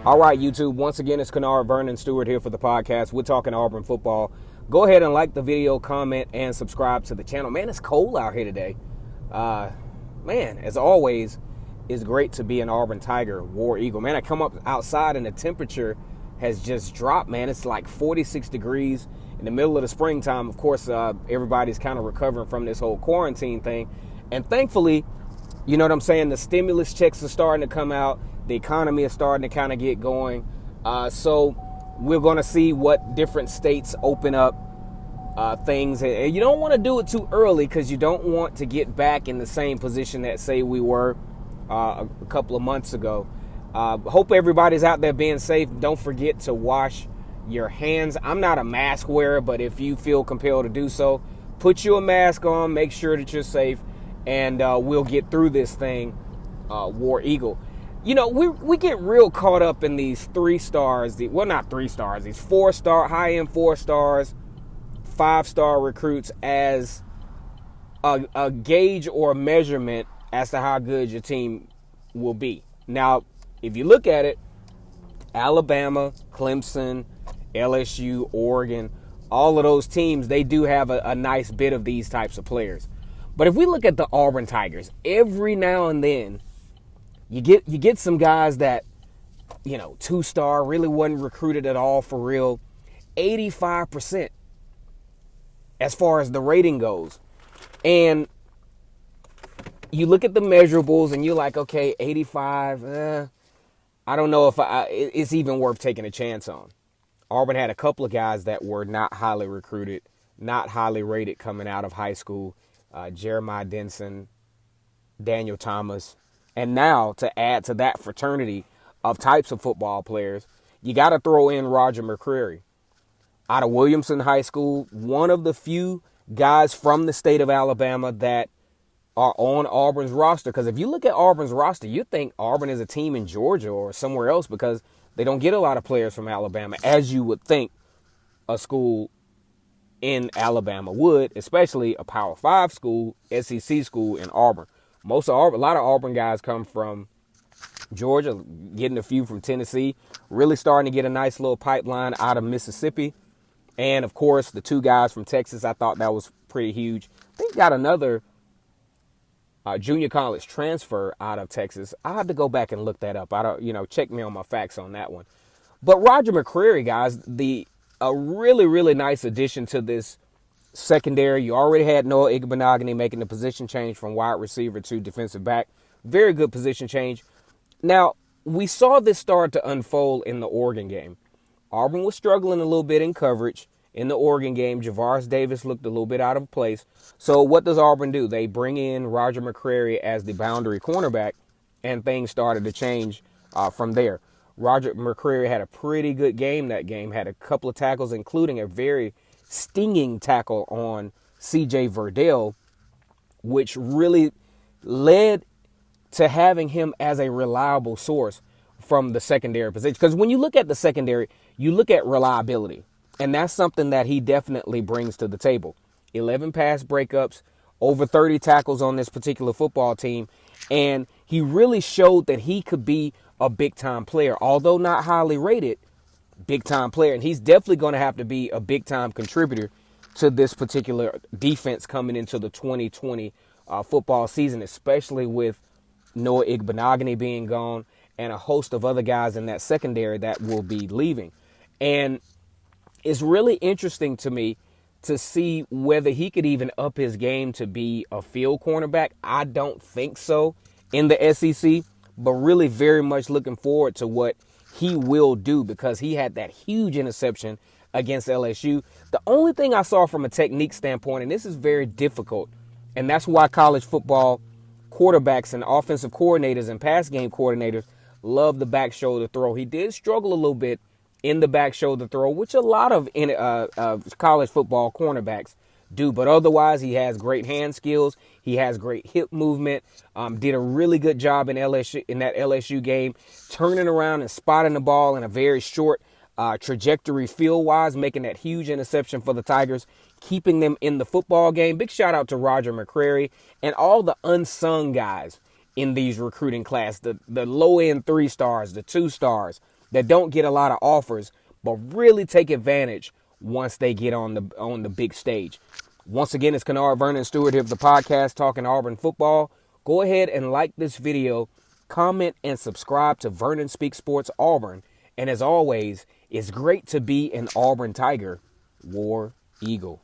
All right, YouTube. Once again, it's Kennard Vernon Stewart here for the podcast. We're talking Auburn football. Go ahead and like the video, comment, and subscribe to the channel. Man, it's cold out here today. Man, as always, it's great to be an Auburn Tiger, War Eagle. Man, I come up outside and the temperature has just dropped, man. It's like 46 degrees in the middle of the springtime. Of course, everybody's kind of recovering from this whole quarantine thing. And thankfully, you know what I'm saying, the stimulus checks are starting to come out. The economy is starting to kind of get going. So we're going to see what different states open up things. And you don't want to do it too early because you don't want to get back in the same position that, say, we were a couple of months ago. Hope everybody's out there being safe. Don't forget to wash your hands. I'm not a mask wearer, but if you feel compelled to do so, put you a mask on. Make sure that you're safe. And we'll get through this thing, War Eagle. You know, we get real caught up in these 3 stars. Well, not 3 stars. These 4-star, high-end 4 stars, 5-star recruits as a gauge or a measurement as to how good your team will be. Now, if you look at it, Alabama, Clemson, LSU, Oregon, all of those teams, they do have a nice bit of these types of players. But if we look at the Auburn Tigers, every now and then, you get some guys that, 2-star, really wasn't recruited at all for real. 85% as far as the rating goes. And you look at the measurables and you're like, okay, 85, I don't know if it's even worth taking a chance on. Auburn had a couple of guys that were not highly recruited, not highly rated coming out of high school. Jeremiah Denson, Daniel Thomas. And now, to add to that fraternity of types of football players, you got to throw in Roger McCreary. Out of Williamson High School, one of the few guys from the state of Alabama that are on Auburn's roster. Because if you look at Auburn's roster, you think Auburn is a team in Georgia or somewhere else because they don't get a lot of players from Alabama, as you would think a school in Alabama would, especially a Power 5 school, SEC school in Auburn. A lot of Auburn guys come from Georgia, getting a few from Tennessee, really starting to get a nice little pipeline out of Mississippi. And, of course, the 2 guys from Texas, I thought that was pretty huge. I think got another junior college transfer out of Texas. I have to go back and look that up. Check me on my facts on that one. But Roger McCreary, guys, a really, really nice addition to this secondary. You already had Noah Igbenogany making the position change from wide receiver to defensive back. Very good position change. Now, we saw this start to unfold in the Oregon game. Auburn was struggling a little bit in coverage in the Oregon game. Javaris Davis looked a little bit out of place. So what does Auburn do? They bring in Roger McCreary as the boundary cornerback, and things started to change from there. Roger McCreary had a pretty good game that game, had a couple of tackles, including a very stinging tackle on C.J. Verdell, which really led to having him as a reliable source from the secondary position. Because when you look at the secondary, you look at reliability, and that's something that he definitely brings to the table. 11 pass breakups, over 30 tackles on this particular football team, and he really showed that he could be a big-time player, although not highly rated. Big-time player, and he's definitely going to have to be a big-time contributor to this particular defense coming into the 2020 football season, especially with Noah Igbenogany being gone and a host of other guys in that secondary that will be leaving. And it's really interesting to me to see whether he could even up his game to be a field cornerback. I don't think so in the SEC, but really very much looking forward to what he will do because he had that huge interception against LSU. The only thing I saw from a technique standpoint, and this is very difficult, and that's why college football quarterbacks and offensive coordinators and pass game coordinators love the back shoulder throw. He did struggle a little bit in the back shoulder throw, which a lot of college football cornerbacks do. But otherwise, he has great hand skills. He has great hip movement. Did a really good job in that LSU game, turning around and spotting the ball in a very short trajectory field-wise, making that huge interception for the Tigers, keeping them in the football game. Big shout out to Roger McCreary and all the unsung guys in these recruiting class, the low-end 3 stars, the 2 stars, that don't get a lot of offers, but really take advantage once they get on the big stage. Once again, it's Kennard Vernon Stewart here for the podcast Talking Auburn Football. Go ahead and like this video, comment, and subscribe to Vernon Speaks Sports Auburn. And as always, it's great to be an Auburn Tiger, War Eagle.